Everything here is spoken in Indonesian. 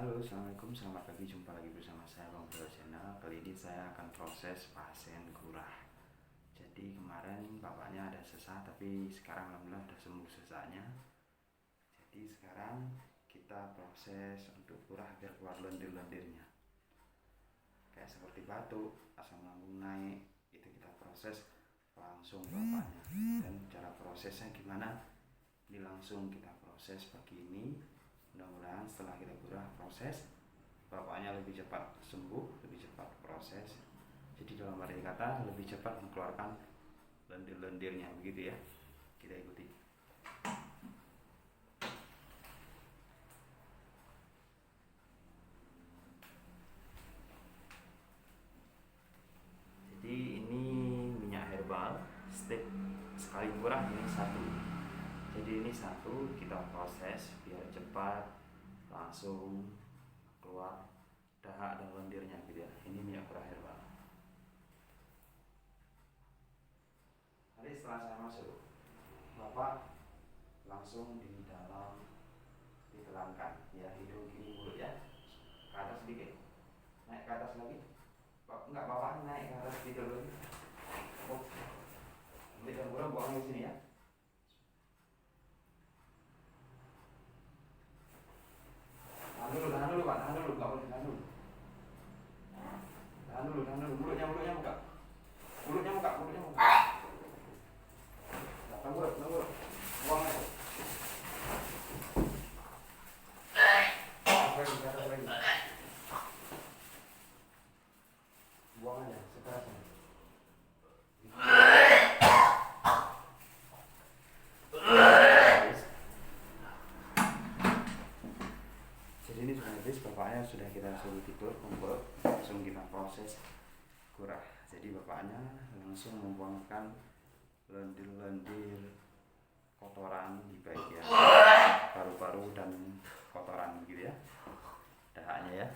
Halo, assalamualaikum, selamat pagi, jumpa lagi bersama saya Bang Bro Channel. Kali ini saya akan proses pasien gurah. Jadi kemarin bapaknya ada sesak, tapi sekarang alhamdulillah sudah sembuh sesaknya. Jadi sekarang kita proses untuk gurah biar keluar lendir-lendirnya. Kayak seperti batuk, asam lambung naik, itu kita proses langsung bapaknya. Dan cara prosesnya gimana? Ini langsung kita proses pagi ini. Mudah-mudahan setelah kita gurah proses, bapaknya lebih cepat sembuh, lebih cepat proses. Jadi dalam arti kata lebih cepat mengeluarkan lendir-lendirnya, begitu ya. Kita ikuti. Jadi ini minyak herbal stick sekali gurah ini satu. Jadi ini satu kita proses biar cepat langsung keluar dahak dan lendirnya gitu ya. Ini minyak gurah herbal. Nanti setelah saya masuk, bapak langsung di dalam ditelankan ya, hidung kiri mulut ya, ke atas sedikit, naik ke atas lagi. Enggak, bapak naik ke atas gitu lagi. Oh, ambil dan gurah buang di sini ya. Tahan dulu Pak, tahan dulu, nggak boleh, tahan dulu. Tahan dulu, mulutnya buka. Mulutnya buka. Tunggu, buang aja. Lagi. Buang aja, sekerasnya. Jadi ini sudah habis, bapaknya sudah kita suruh tidur, kumpul, langsung kita proses gurah. Jadi bapaknya langsung membuangkan lendir-lendir kotoran di bagian paru-paru dan kotoran gitu ya, dahaknya ya.